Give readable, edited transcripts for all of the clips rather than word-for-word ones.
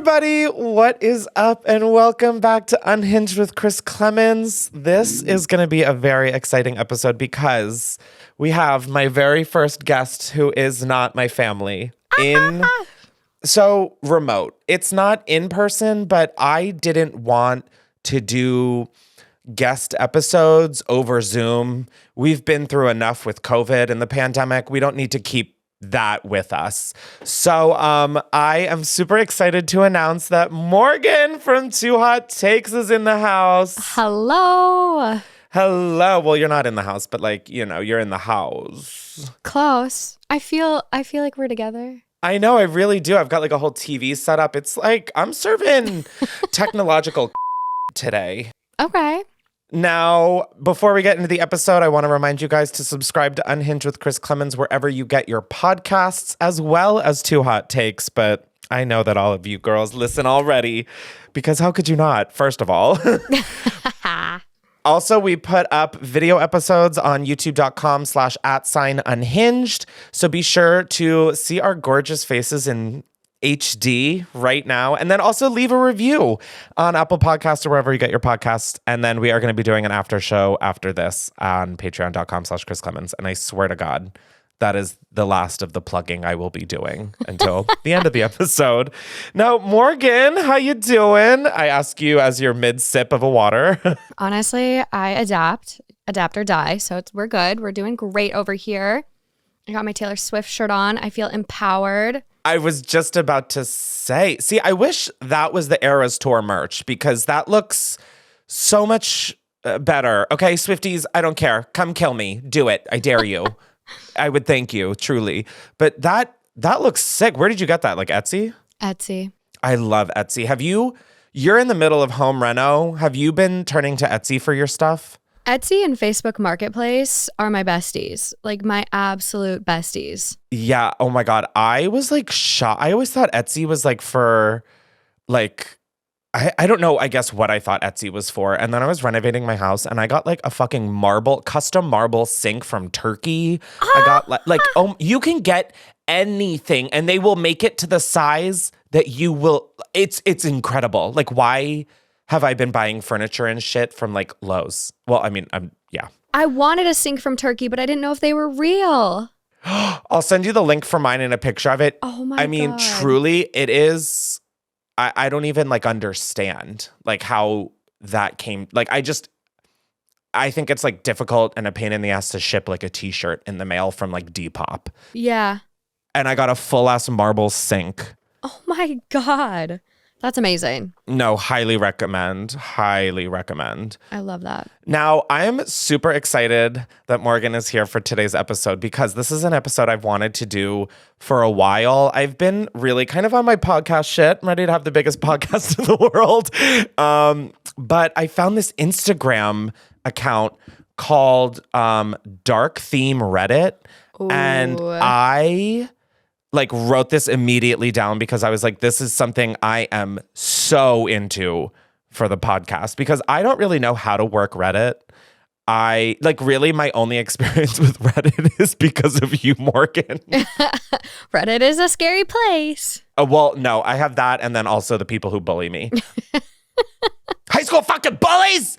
everybody. What is up? And welcome back to Unhinged with Chris Klemens. This is going to be a very exciting episode because we have my very first guest who is not my family so remote. It's not in person, but I didn't want to do guest episodes over Zoom. We've been through enough with COVID and the pandemic. We don't need to keep that with us. So I am super excited to announce that Morgan from Too Hot Takes is in the house. Hello. Well, you're not in the house, but you're in the house. Close. I feel like we're together. I know, I really do. I've got like a whole TV set up. It's like I'm serving technological today. Okay. Now, before we get into the episode, I want to remind you guys to subscribe to Unhinged with Chris Klemens wherever you get your podcasts, as well as Too Hot Takes. But I know that all of you girls listen already, because how could you not, first of all? Also, we put up video episodes on youtube.com/@unhinged. So be sure to see our gorgeous faces in HD right now. And then also leave a review on Apple Podcasts or wherever you get your podcasts. And then we are going to be doing an after show after this on patreon.com/Chris Klemens. And I swear to God, that is the last of the plugging I will be doing until the end of the episode. Now, Morgan, how you doing? I ask you as you're mid-sip of a water. Honestly, I adapt or die. So we're good. We're doing great over here. I got my Taylor Swift shirt on. I feel empowered. I was just about to say, see, I wish that was the Eras Tour merch because that looks so much better. Okay, Swifties, I don't care. Come kill me. Do it. I dare you. I would thank you, truly. But that looks sick. Where did you get that? Like Etsy? Etsy. I love Etsy. You're in the middle of home reno. Have you been turning to Etsy for your stuff? Etsy and Facebook Marketplace are my besties, like my absolute besties. Yeah. Oh my God. I was like shocked. I always thought Etsy was like for like, I don't know, I guess what I thought Etsy was for. And then I was renovating my house and I got like a fucking custom marble sink from Turkey. I got you can get anything and they will make it to the size that you will. It's incredible. Like, why have I been buying furniture and shit from like Lowe's? Well, I mean, yeah. I wanted a sink from Turkey, but I didn't know if they were real. I'll send you the link for mine and a picture of it. Oh my God. I mean, truly, it is. I don't even like understand like how that came. Like, I think it's like difficult and a pain in the ass to ship like a t-shirt in the mail from like Depop. Yeah. And I got a full ass marble sink. Oh my God. That's amazing. No, highly recommend. I love that. Now, I am super excited that Morgan is here for today's episode because this is an episode I've wanted to do for a while. I've been really kind of on my podcast shit. I'm ready to have the biggest podcast in the world. But I found this Instagram account called Dark Theme Reddit. Ooh. And I wrote this immediately down because I was like, this is something I am so into for the podcast because I don't really know how to work Reddit. Really my only experience with Reddit is because of you, Morgan. Reddit is a scary place. Well, no, I have that. And then also the people who bully me. High school fucking bullies.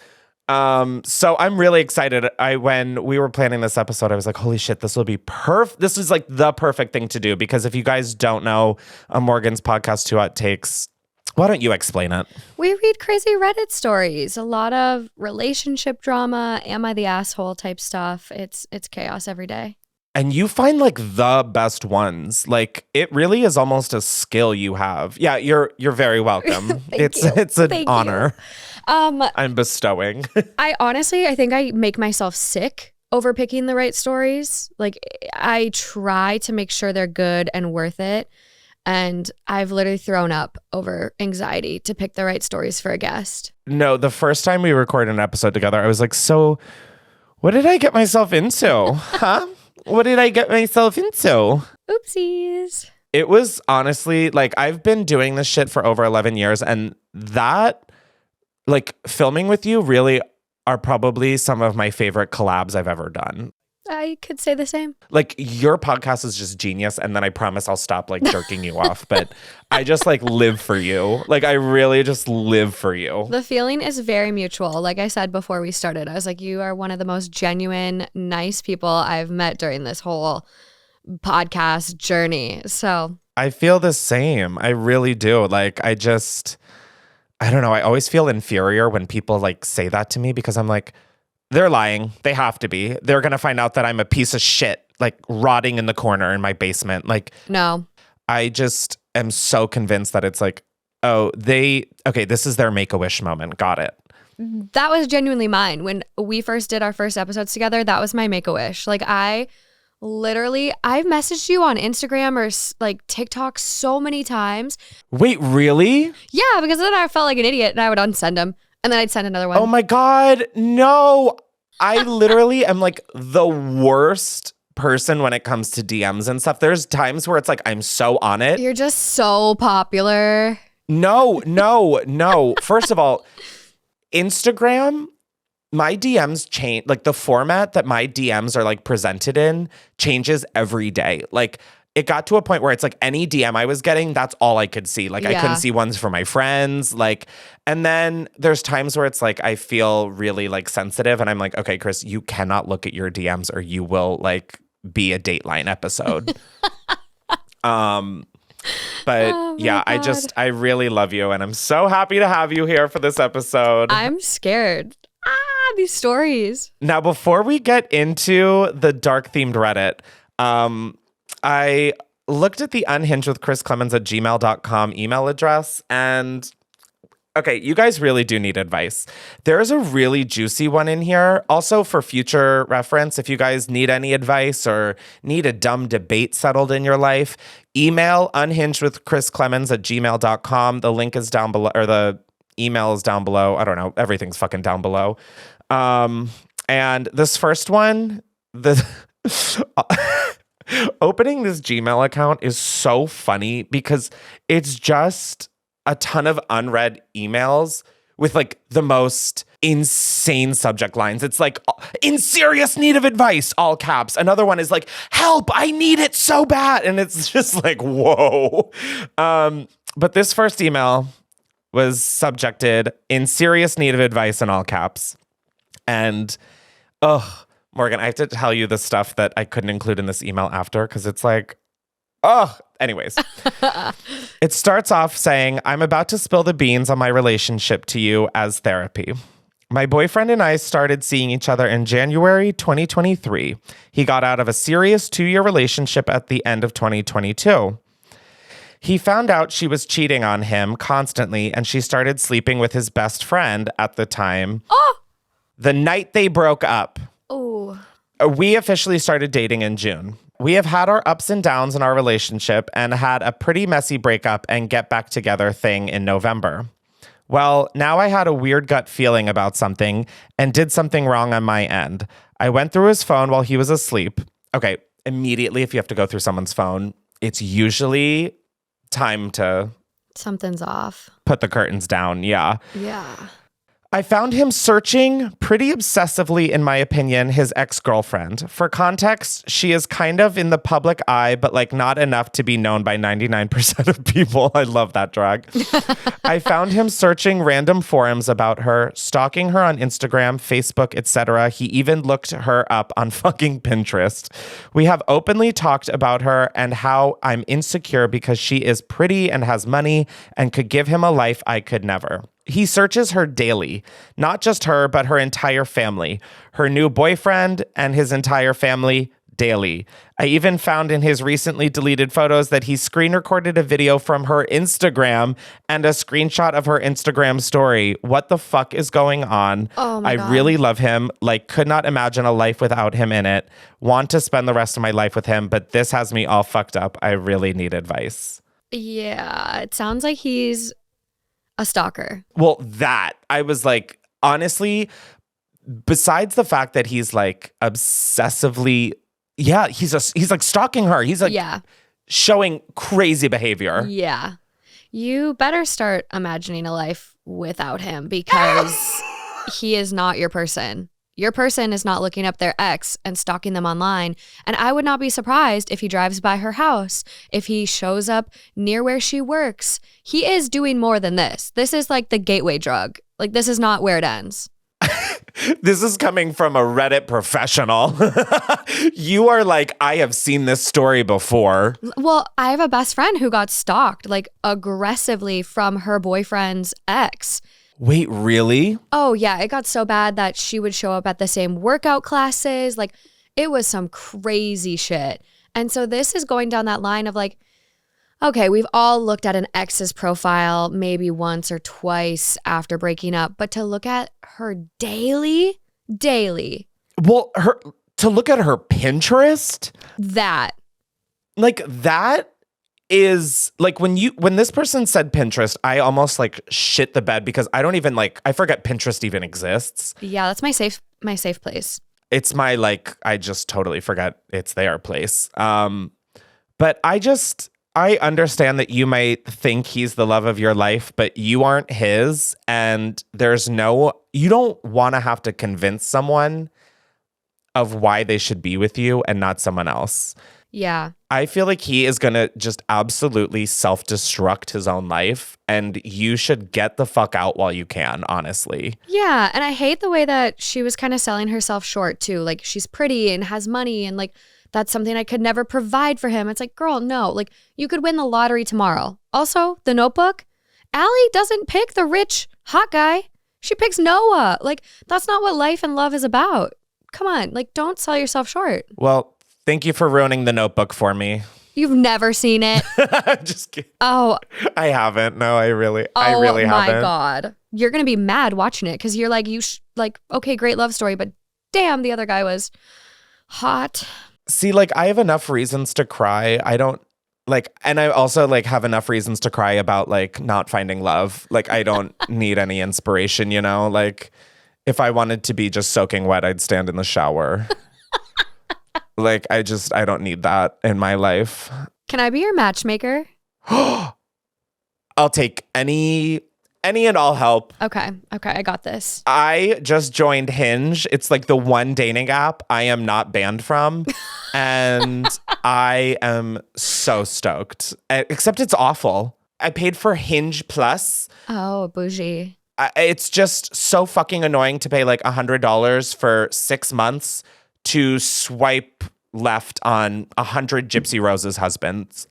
So I'm really excited. When we were planning this episode, I was like, holy shit, this will be perfect. This is like the perfect thing to do because if you guys don't know Morgan's podcast, Too Hot Takes, why don't you explain it? We read crazy Reddit stories, a lot of relationship drama, am I the asshole type stuff. It's chaos every day. And you find like the best ones. Like it really is almost a skill you have. Yeah, you're very welcome. It's an honor. I'm bestowing. I think I make myself sick over picking the right stories. Like I try to make sure they're good and worth it. And I've literally thrown up over anxiety to pick the right stories for a guest. No, the first time we recorded an episode together, I was like, so what did I get myself into? Huh? What did I get myself into? Oopsies. It was honestly like I've been doing this shit for over 11 years and that like filming with you really are probably some of my favorite collabs I've ever done. I could say the same. Like, your podcast is just genius, and then I promise I'll stop like jerking you off. But I just like live for you. Like, I really just live for you. The feeling is very mutual. Like I said before we started, I was like, you are one of the most genuine, nice people I've met during this whole podcast journey. So I feel the same. I really do. Like, I don't know. I always feel inferior when people like say that to me, because I'm like, they're lying. They have to be. They're going to find out that I'm a piece of shit, like rotting in the corner in my basement. Like, no. I just am so convinced that it's like, oh, this is their Make-A-Wish moment. Got it. That was genuinely mine. When we first did our first episodes together, that was my Make-A-Wish. Like, I've messaged you on Instagram or like TikTok so many times. Wait, really? Yeah, because then I felt like an idiot and I would unsend them. And then I'd send another one. Oh my God. No. I literally am like the worst person when it comes to DMs and stuff. There's times where it's like, I'm so on it. You're just so popular. No. First of all, Instagram, my DMs change. Like, the format that my DMs are like presented in changes every day. Like, it got to a point where it's like any DM I was getting, that's all I could see. Like, I couldn't see ones for my friends. Like, and then there's times where it's like, I feel really like sensitive and I'm like, okay, Chris, you cannot look at your DMs or you will like be a Dateline episode. But oh yeah, God. I really love you. And I'm so happy to have you here for this episode. I'm scared. These stories. Now, before we get into the dark themed Reddit, I looked at the Unhinged with Chris Klemens at gmail.com email address, and okay, you guys really do need advice. There is a really juicy one in here. Also, for future reference, if you guys need any advice or need a dumb debate settled in your life, email unhinged with Chris Klemens at gmail.com. The link is down below, or the email is down below. I don't know. Everything's fucking down below. And this first one, opening this Gmail account is so funny because it's just a ton of unread emails with like the most insane subject lines. It's like, in serious need of advice, all caps. Another one is like, help, I need it so bad. And it's just like, whoa. But this first email was subjected, in serious need of advice, in all caps. And, Morgan, I have to tell you the stuff that I couldn't include in this email after, because it's like, anyways. It starts off saying, I'm about to spill the beans on my relationship to you as therapy. My boyfriend and I started seeing each other in January 2023. He got out of a serious 2-year relationship at the end of 2022. He found out she was cheating on him constantly, and she started sleeping with his best friend at the time. The night they broke up. We officially started dating in June. We have had our ups and downs in our relationship and had a pretty messy breakup and get back together thing in November. Well, now I had a weird gut feeling about something and did something wrong on my end. I went through his phone while he was asleep. Okay, immediately if you have to go through someone's phone, it's usually time to... Something's off. Put the curtains down, yeah. Yeah. I found him searching pretty obsessively, in my opinion, his ex-girlfriend. For context, she is kind of in the public eye, but like not enough to be known by 99% of people. I love that drag. I found him searching random forums about her, stalking her on Instagram, Facebook, etc. He even looked her up on fucking Pinterest. We have openly talked about her and how I'm insecure because she is pretty and has money and could give him a life I could never. He searches her daily, not just her, but her entire family, her new boyfriend and his entire family daily. I even found in his recently deleted photos that he screen recorded a video from her Instagram and a screenshot of her Instagram story. What the fuck is going on? Oh my God. I really love him. Like, could not imagine a life without him in it. Want to spend the rest of my life with him, but this has me all fucked up. I really need advice. Yeah, it sounds like he's a stalker. Well, that I was like, honestly, besides the fact that he's like obsessively, yeah, he's like stalking her. He's like showing crazy behavior. Yeah. You better start imagining a life without him because he is not your person. your person is not looking up their ex and stalking them online. And I would not be surprised if he drives by her house, if he shows up near where she works. He is doing more than this. This is like the gateway drug. Like, this is not where it ends. This is coming from a Reddit professional. You are like, I have seen this story before. Well, I have a best friend who got stalked like aggressively from her boyfriend's ex. Wait, really? Oh, yeah. It got so bad that she would show up at the same workout classes. Like, it was some crazy shit. And so this is going down that line of like, okay, we've all looked at an ex's profile maybe once or twice after breaking up, but to look at her daily. Well, to look at her Pinterest? That is like when this person said Pinterest, I almost like shit the bed because I don't even like, I forget Pinterest even exists. Yeah, that's my safe place. It's my like, I just totally forget it's their place. But I understand that you might think he's the love of your life, but you aren't his. And you don't want to have to convince someone of why they should be with you and not someone else. Yeah. I feel like he is going to just absolutely self-destruct his own life, and you should get the fuck out while you can, honestly. Yeah, and I hate the way that she was kind of selling herself short too. Like, she's pretty and has money and like, that's something I could never provide for him. It's like, girl, no, like you could win the lottery tomorrow. Also, The Notebook, Allie doesn't pick the rich hot guy. She picks Noah. Like, that's not what life and love is about. Come on, like, don't sell yourself short. Well, thank you for ruining The Notebook for me. You've never seen it? Just kidding. Oh. I haven't. No, I really Oh haven't. my God. You're going to be mad watching it because you're like, okay, great love story, but damn, the other guy was hot. See, like, I have enough reasons to cry. I don't like, and I also like have enough reasons to cry about like not finding love. Like, I don't need any inspiration, you know? Like, if I wanted to be just soaking wet, I'd stand in the shower. Like, I don't need that in my life. Can I be your matchmaker? I'll take any and all help. Okay, I got this. I just joined Hinge. It's like the one dating app I am not banned from. And I am so stoked. Except it's awful. I paid for Hinge Plus. Oh, bougie. It's just so fucking annoying to pay like $100 for 6 months to swipe left on 100 Gypsy Rose's husbands.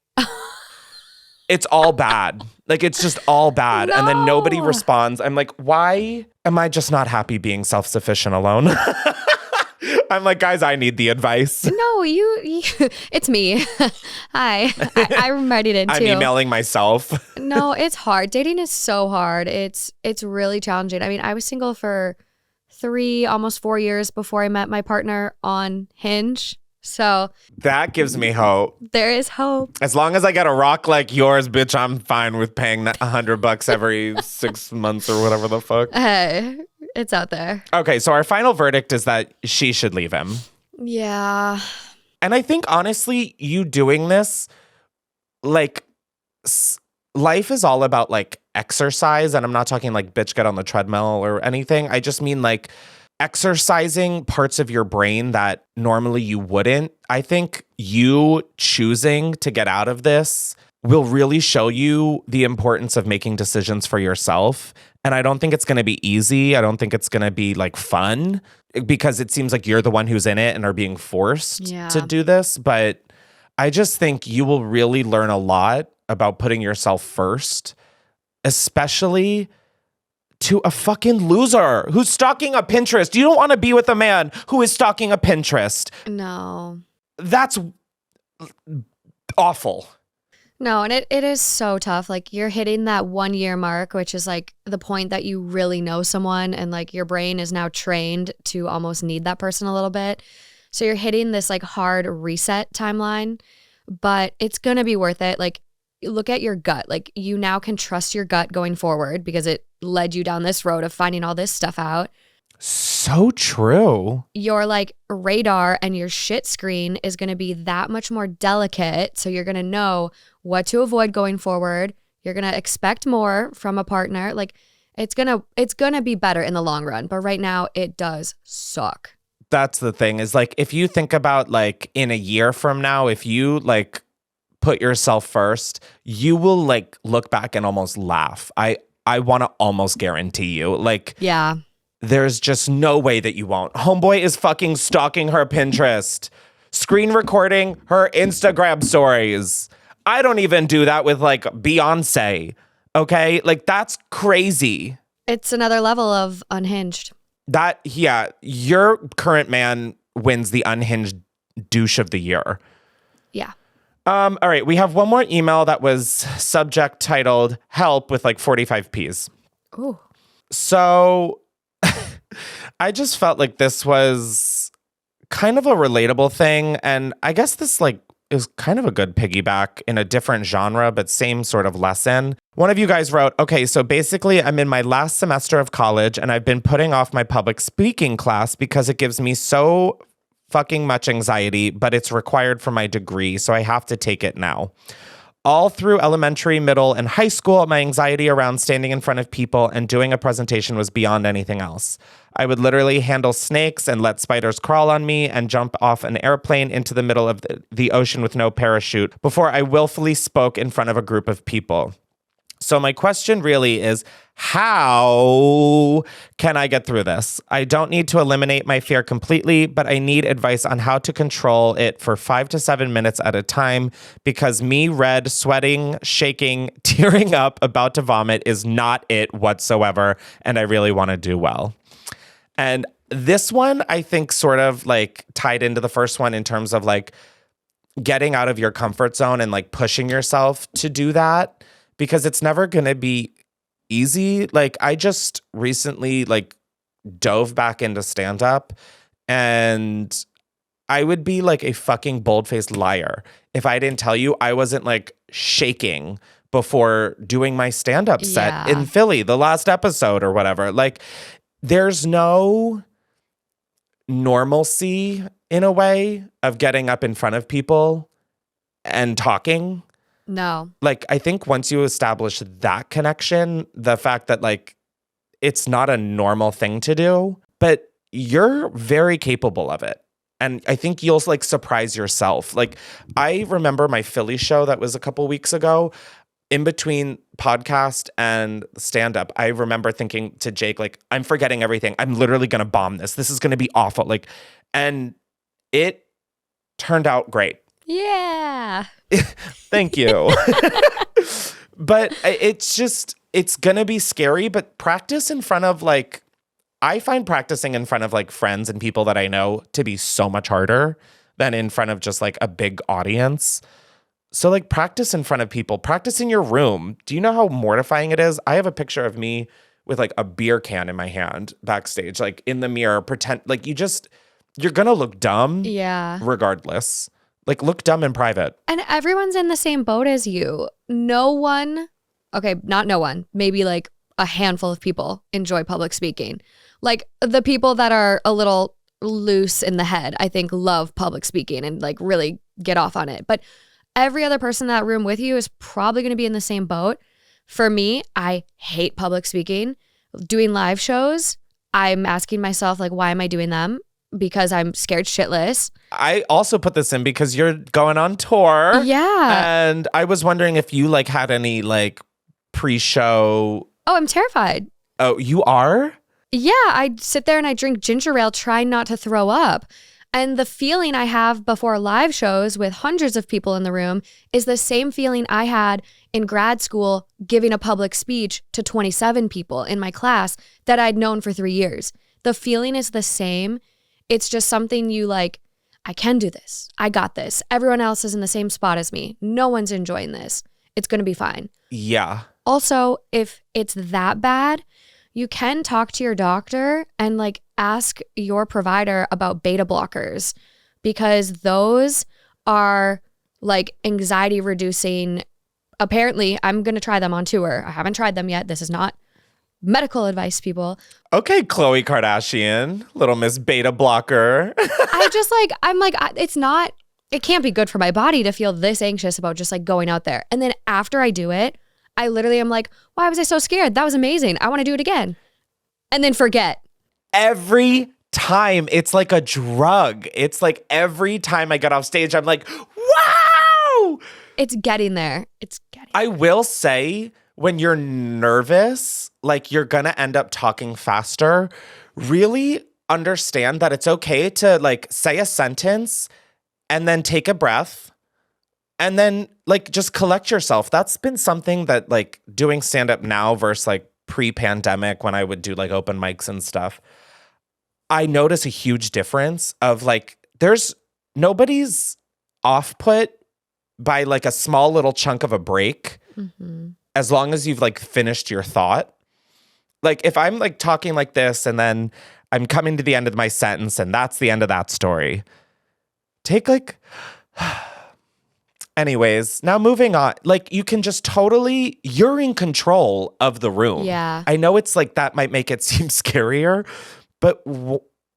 It's all bad. Like, it's just all bad. No. And then nobody responds. I'm like, why am I just not happy being self-sufficient alone? I'm like, guys, I need the advice. No, you it's me. Hi. I'm ready to too. I'm emailing myself. No, it's hard. Dating is so hard. It's really challenging. I mean, I was single for 3, almost 4 years before I met my partner on Hinge. So that gives me hope. There is hope. As long as I get a rock like yours, bitch, I'm fine with paying $100 every 6 months or whatever the fuck. Hey, it's out there. Okay, so our final verdict is that she should leave him. Yeah. And I think, honestly, you doing this, like, life is all about, like, exercise. And I'm not talking, like, bitch, get on the treadmill or anything. I just mean, like, exercising parts of your brain that normally you wouldn't. I think you choosing to get out of this will really show you the importance of making decisions for yourself. And I don't think it's going to be easy. I don't think it's going to be like fun because it seems like you're the one who's in it and are being forced to do this. But I just think you will really learn a lot about putting yourself first, especially to a fucking loser who's stalking a Pinterest. You don't want to be with a man who is stalking a Pinterest. No. That's awful. No, and it is so tough. Like, you're hitting that 1 year mark, which is like the point that you really know someone and like your brain is now trained to almost need that person a little bit. So you're hitting this like hard reset timeline, but it's going to be worth it. Like, look at your gut. Like, you now can trust your gut going forward because it led you down this road of finding all this stuff out. So true. Your like radar and your shit screen is going to be that much more delicate. So you're going to know what to avoid going forward. You're going to expect more from a partner. Like, It's gonna be better in the long run, but right now it does suck. That's the thing is like, if you think about like in a year from now, if you like put yourself first, you will like look back and almost laugh. I want to almost guarantee you. Like, Yeah. there's just no way that you won't. Homeboy is fucking stalking her Pinterest, screen recording her Instagram stories. I don't even do that with like Beyonce. Okay? Like, that's crazy. It's another level of unhinged. Yeah, your current man wins the unhinged douche of the year. Yeah. All right, we have one more email that was subject titled help with like 45 Ps. Ooh. So I just felt like this was kind of a relatable thing. And I guess this like is kind of a good piggyback in a different genre, but same sort of lesson. One of you guys wrote, okay, so basically I'm in my last semester of college and I've been putting off my public speaking class because it gives me so fucking much anxiety, but it's required for my degree, so I have to take it now. All through elementary, middle, and high school, my anxiety around standing in front of people and doing a presentation was beyond anything else. I would literally handle snakes and let spiders crawl on me and jump off an airplane into the middle of the ocean with no parachute before I willfully spoke in front of a group of people. So my question really is, how can I get through this? I don't need to eliminate my fear completely, but I need advice on how to control it for 5 to 7 minutes at a time, because me, red, sweating, shaking, tearing up, about to vomit is not it whatsoever, and I really want to do well. And this one, I think, sort of like tied into the first one in terms of like getting out of your comfort zone and like pushing yourself to do that, because it's never going to be easy. Like, I just recently like dove back into stand up, and I would be like a fucking bold-faced liar if I didn't tell you I wasn't like shaking before doing my stand-up set in Philly, the last episode or whatever. Like, there's no normalcy in a way of getting up in front of people and talking. No. Like, I think once you establish that connection, the fact that like it's not a normal thing to do, but you're very capable of it. And I think you'll like surprise yourself. Like, I remember my Philly show that was a couple weeks ago. In between podcast and stand up, I remember thinking to Jake, like, I'm forgetting everything. I'm literally going to bomb this. This is going to be awful. Like, and it turned out great. Yeah. Thank you. But it's going to be scary, but practice in front of like, I find practicing in front of like friends and people that I know to be so much harder than in front of just like a big audience. So like, practice in front of people, practice in your room. Do you know how mortifying it is? I have a picture of me with like a beer can in my hand backstage, like in the mirror, pretend like you're going to look dumb. Yeah. Regardless. Like, look dumb in private. And everyone's in the same boat as you. No one, okay, not no one, maybe like a handful of people enjoy public speaking. Like, the people that are a little loose in the head, I think, love public speaking and like really get off on it. But every other person in that room with you is probably going to be in the same boat. For me, I hate public speaking. Doing live shows, I'm asking myself, like, why am I doing them? Because I'm scared shitless. I also put this in because you're going on tour. Yeah. And I was wondering if you like had any like pre-show. Oh, I'm terrified. Oh, you are? Yeah, I sit there and I drink ginger ale, trying not to throw up. And the feeling I have before live shows with hundreds of people in the room is the same feeling I had in grad school giving a public speech to 27 people in my class that I'd known for 3 years. The feeling is the same. It's just something you like, I can do this. I got this. Everyone else is in the same spot as me. No one's enjoying this. It's going to be fine. Yeah. Also, if it's that bad, you can talk to your doctor and like ask your provider about beta blockers, because those are like anxiety reducing. Apparently, I'm going to try them on tour. I haven't tried them yet. This is not medical advice, people. Okay, Khloe Kardashian, little Miss Beta Blocker. It can't be good for my body to feel this anxious about just like going out there. And then after I do it, I literally am like, why was I so scared? That was amazing. I want to do it again. And then forget. Every time. It's like a drug. It's like every time I get off stage, I'm like, wow. It's getting there. I will say, when you're nervous, like you're going to end up talking faster, really understand that it's okay to like say a sentence and then take a breath and then like just collect yourself. That's been something that like doing stand-up now versus like pre-pandemic when I would do like open mics and stuff. I notice a huge difference of like nobody's off-put by like a small little chunk of a break. Mm-hmm. As long as you've like finished your thought. Like if I'm like talking like this and then I'm coming to the end of my sentence and that's the end of that story. Take like, anyways, now moving on. Like you can just you're in control of the room. Yeah. I know it's like that might make it seem scarier, but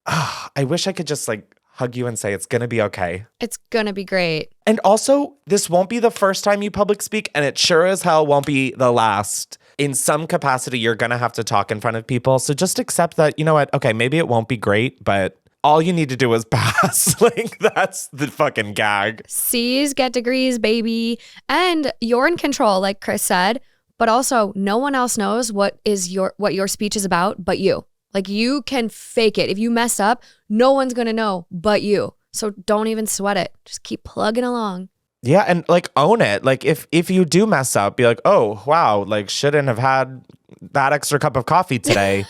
I wish I could just like hug you and say it's going to be okay. It's going to be great. And also, this won't be the first time you public speak, and it sure as hell won't be the last. In some capacity, you're going to have to talk in front of people. So just accept that, you know what? Okay, maybe it won't be great, but all you need to do is pass. Like, that's the fucking gag. C's get degrees, baby. And you're in control, like Chris said, but also no one else knows what your speech is about but you. Like you can fake it. If you mess up, no one's going to know but you. So don't even sweat it. Just keep plugging along. Yeah, and like own it. Like if you do mess up, be like, "Oh, wow, like shouldn't have had that extra cup of coffee today."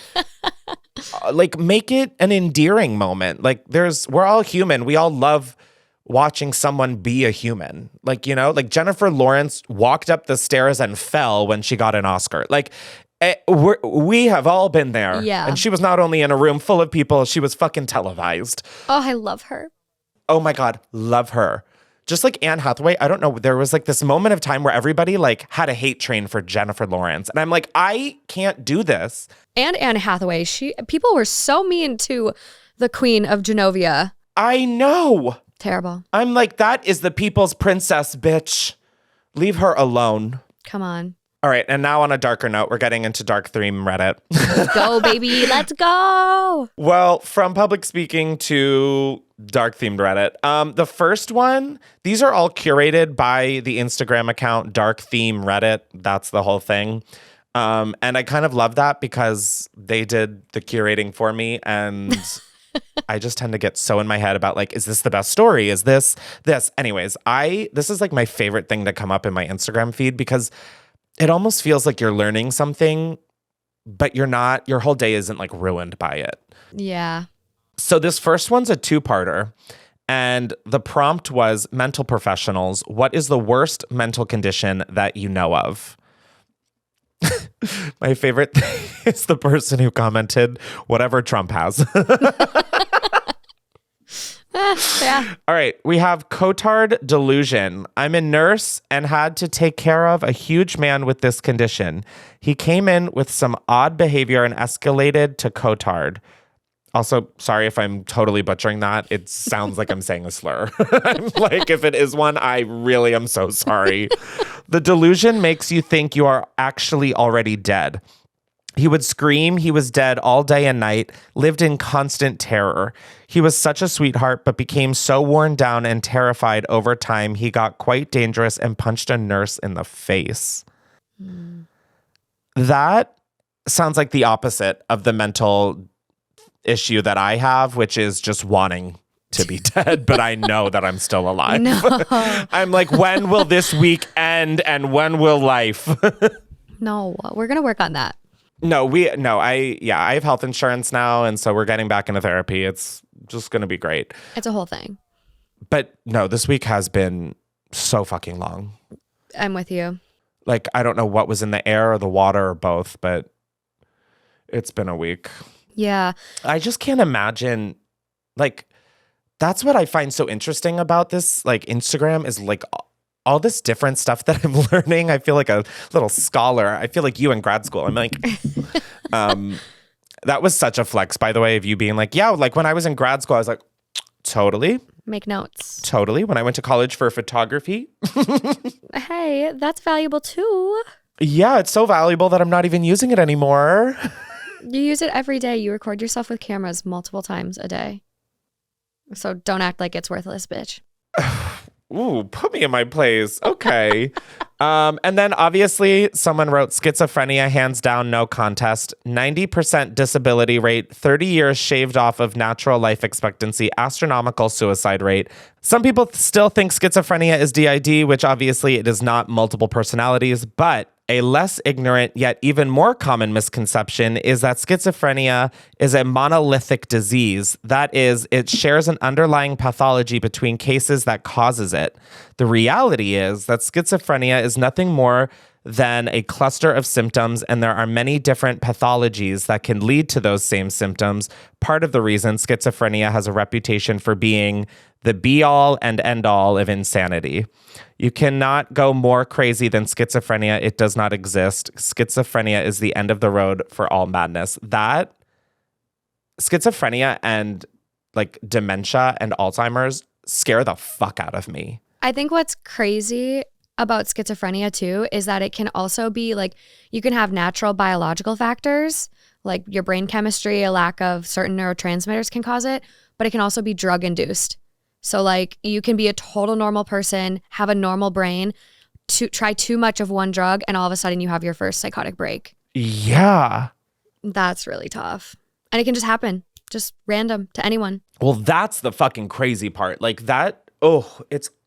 Like make it an endearing moment. Like we're all human. We all love watching someone be a human. Like, you know, like Jennifer Lawrence walked up the stairs and fell when she got an Oscar. Like we have all been there. Yeah. And she was not only in a room full of people, she was fucking televised. Oh, I love her. Oh my God, love her. Just like Anne Hathaway, I don't know, there was like this moment of time where everybody like had a hate train for Jennifer Lawrence. And I'm like, I can't do this. And Anne Hathaway, people were so mean to the Queen of Genovia. I know. Terrible. I'm like, that is the people's princess, bitch. Leave her alone. Come on. All right, and now on a darker note, we're getting into dark theme Reddit. Let's go, baby. Let's go. Well, from public speaking to dark themed Reddit. The first one, these are all curated by the Instagram account Dark Theme Reddit. That's the whole thing. And I kind of love that because they did the curating for me, and I just tend to get so in my head about like, is this the best story? Is this? Anyways, this is like my favorite thing to come up in my Instagram feed because it almost feels like you're learning something, but you're not. Your whole day isn't like ruined by it. Yeah. So this first one's a two-parter, and the prompt was mental professionals. What is the worst mental condition that you know of? My favorite thing is the person who commented, whatever Trump has. Yeah. All right. We have Cotard delusion. I'm a nurse and had to take care of a huge man with this condition. He came in with some odd behavior and escalated to Cotard. Also, sorry if I'm totally butchering that. It sounds like I'm saying a slur. I'm like, if it is one, I really am so sorry. The delusion makes you think you are actually already dead. He would scream he was dead all day and night, lived in constant terror. He was such a sweetheart, but became so worn down and terrified over time, he got quite dangerous and punched a nurse in the face. That sounds like the opposite of the mental issue that I have, which is just wanting to be dead, but I know that I'm still alive. No. I'm like, when will this week end and when will life? No, we're going to work on that. I have health insurance now, and so we're getting back into therapy. It's just going to be great. It's a whole thing. But no, this week has been so fucking long. I'm with you. Like, I don't know what was in the air or the water or both, but it's been a week. Yeah. I just can't imagine, like, that's what I find so interesting about this, like, Instagram is, like, all this different stuff that I'm learning. I feel like a little scholar. I feel like you in grad school. I'm like, that was such a flex, by the way, of you being like, yeah, like, when I was in grad school, I was like, totally. Make notes. Totally. When I went to college for photography. Hey, that's valuable, too. Yeah, it's so valuable that I'm not even using it anymore. You use it every day. You record yourself with cameras multiple times a day. So don't act like it's worthless, bitch. Ooh, put me in my place. Okay. And then obviously someone wrote schizophrenia, hands down, no contest. 90% disability rate, 30 years shaved off of natural life expectancy, astronomical suicide rate. Some people still think schizophrenia is DID, which obviously it is not, multiple personalities, but a less ignorant yet even more common misconception is that schizophrenia is a monolithic disease. That is, it shares an underlying pathology between cases that causes it. The reality is that schizophrenia is nothing more than a cluster of symptoms, and there are many different pathologies that can lead to those same symptoms. Part of the reason schizophrenia has a reputation for being the be-all and end-all of insanity. You cannot go more crazy than schizophrenia. It does not exist. Schizophrenia is the end of the road for all madness. That schizophrenia and like dementia and Alzheimer's scare the fuck out of me. I think what's crazy about schizophrenia too is that it can also be like, you can have natural biological factors, like your brain chemistry, a lack of certain neurotransmitters can cause it, but it can also be drug induced. So like you can be a total normal person, have a normal brain, to try too much of one drug, and all of a sudden you have your first psychotic break. Yeah. That's really tough. And it can just happen, just random to anyone. Well, that's the fucking crazy part. Like that,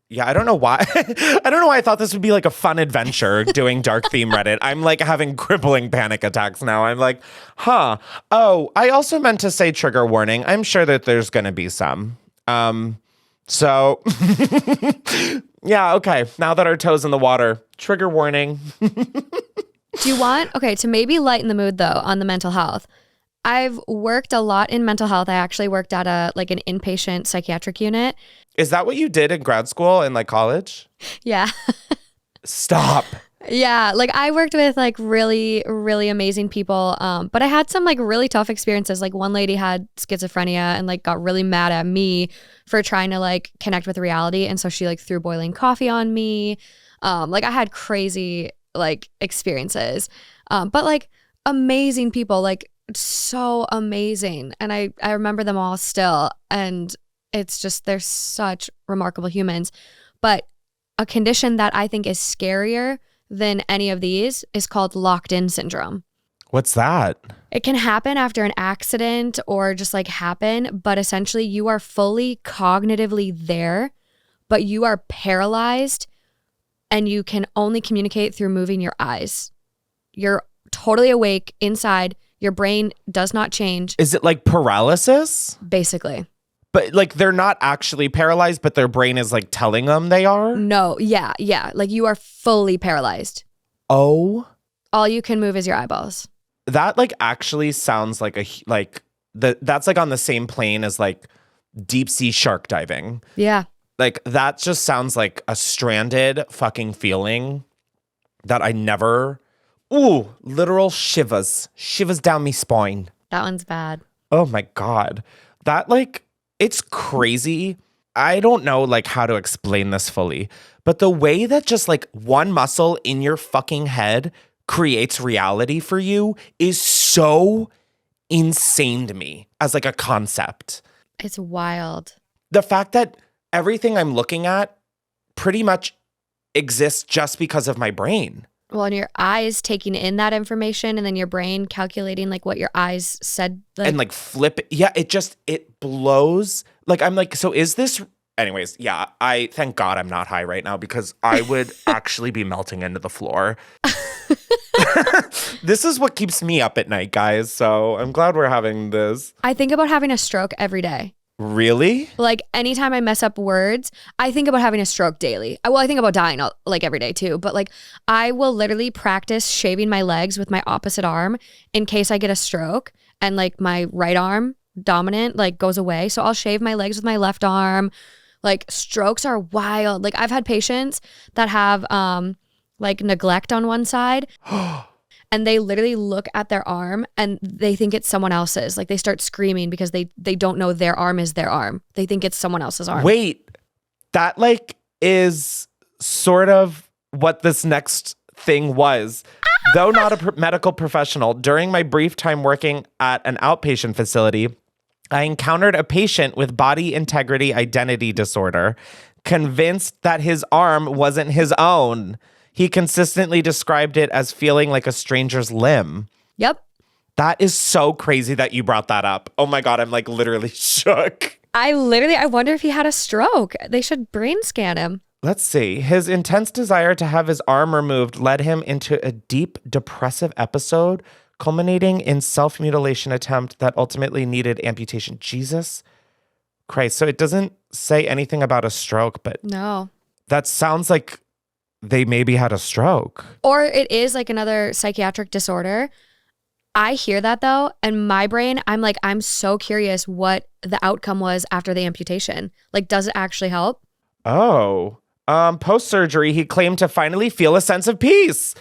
yeah, I don't know why. I don't know why I thought this would be like a fun adventure doing dark theme Reddit. I'm like having crippling panic attacks now. I'm like, Oh, I also meant to say trigger warning. I'm sure that there's going to be some. So yeah, okay. Now that our toes in the water, trigger warning. Do you want, to maybe lighten the mood though on the mental health. I've worked a lot in mental health. I actually worked at an inpatient psychiatric unit. Is that what you did in grad school and like college? Yeah. Stop. Yeah, like I worked with like really, really amazing people. But I had some like really tough experiences. Like one lady had schizophrenia and like got really mad at me for trying to like connect with reality. And so she like threw boiling coffee on me. Like I had crazy like experiences. But like amazing people, like so amazing. And I remember them all still. And it's just, they're such remarkable humans. But a condition that I think is scarier than any of these is called locked-in syndrome. What's that? It can happen after an accident or just like happen, but essentially you are fully cognitively there, but you are paralyzed and you can only communicate through moving your eyes. You're totally awake inside. Your brain does not change. Is it like paralysis? Basically. But like they're not actually paralyzed, but their brain is like telling them they are? No, yeah. Like you are fully paralyzed. Oh. All you can move is your eyeballs. That like actually sounds like that's like on the same plane as like deep sea shark diving. Yeah. Like that just sounds like a stranded fucking feeling that I never. Ooh, literal shivers down me spine. That one's bad. Oh my God. That like, it's crazy. I don't know like how to explain this fully, but the way that just like one muscle in your fucking head creates reality for you is so insane to me as like a concept. It's wild. The fact that everything I'm looking at pretty much exists just because of my brain. Well, and your eyes taking in that information and then your brain calculating like what your eyes said. Like, and like flip it. Yeah, it blows. Like, I'm like, so is this, anyways, yeah, I thank God I'm not high right now because I would actually be melting into the floor. This is what keeps me up at night, guys. So I'm glad we're having this. I think about having a stroke every day. Really? Like anytime I mess up words, I think about having a stroke daily. Well, I think about dying like every day too. But like I will literally practice shaving my legs with my opposite arm in case I get a stroke and like my right arm dominant like goes away. So I'll shave my legs with my left arm. Like strokes are wild. Like I've had patients that have like neglect on one side. And they literally look at their arm and they think it's someone else's. Like they start screaming because they don't know their arm is their arm. They think it's someone else's arm. Wait, that like is sort of what this next thing was. Though not a medical professional, during my brief time working at an outpatient facility, I encountered a patient with body integrity identity disorder, convinced that his arm wasn't his own. He consistently described it as feeling like a stranger's limb. Yep. That is so crazy that you brought that up. Oh my God, I'm like literally shook. I wonder if he had a stroke. They should brain scan him. Let's see. His intense desire to have his arm removed led him into a deep depressive episode, culminating in self-mutilation attempt that ultimately needed amputation. Jesus Christ. So it doesn't say anything about a stroke, but no. That sounds like they maybe had a stroke. Or it is like another psychiatric disorder. I hear that though, and my brain, I'm so curious what the outcome was after the amputation. Like, does it actually help? Oh. Post-surgery, he claimed to finally feel a sense of peace.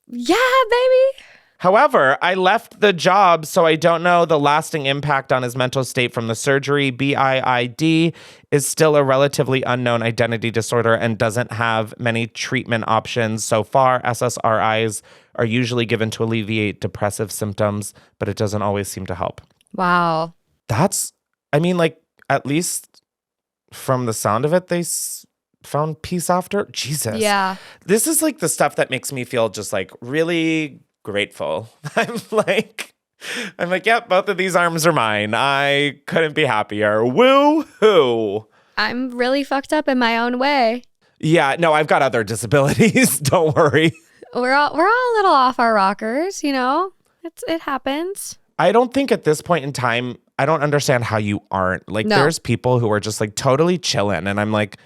Yeah, baby. However, I left the job, so I don't know the lasting impact on his mental state from the surgery. BIID is still a relatively unknown identity disorder and doesn't have many treatment options so far. SSRIs are usually given to alleviate depressive symptoms, but it doesn't always seem to help. Wow. At least from the sound of it, they found peace after. Jesus. Yeah. This is like the stuff that makes me feel just like really grateful. I'm like, yep, both of these arms are mine. I couldn't be happier. Woo-hoo. I'm really fucked up in my own way. Yeah, no, I've got other disabilities. Don't worry. We're all a little off our rockers, you know? It happens. I don't think at this point in time, I don't understand how you aren't. Like, There's people who are just like totally chilling, and I'm like,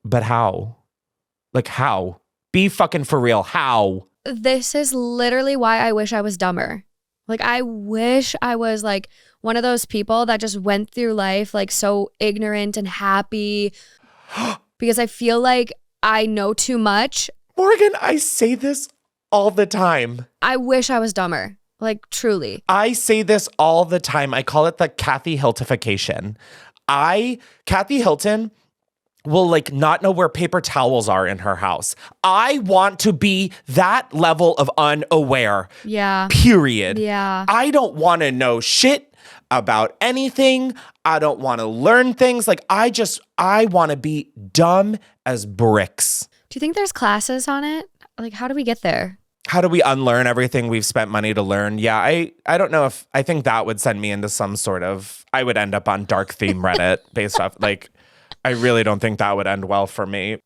but how? Like, how? Be fucking for real. How? This is literally why I wish I was dumber. Like, I wish I was like one of those people that just went through life like so ignorant and happy because I feel like I know too much. Morgan, I say this all the time. I wish I was dumber. Like, truly. I say this all the time. I call it the Kathy Hiltification. Kathy Hilton will like not know where paper towels are in her house. I want to be that level of unaware. Yeah. Period. Yeah. I don't want to know shit about anything. I don't want to learn things. Like I want to be dumb as bricks. Do you think there's classes on it? Like, how do we get there? How do we unlearn everything we've spent money to learn? Yeah, I don't know if I think that would send me into some sort of, I would end up on dark theme Reddit based off like, I really don't think that would end well for me.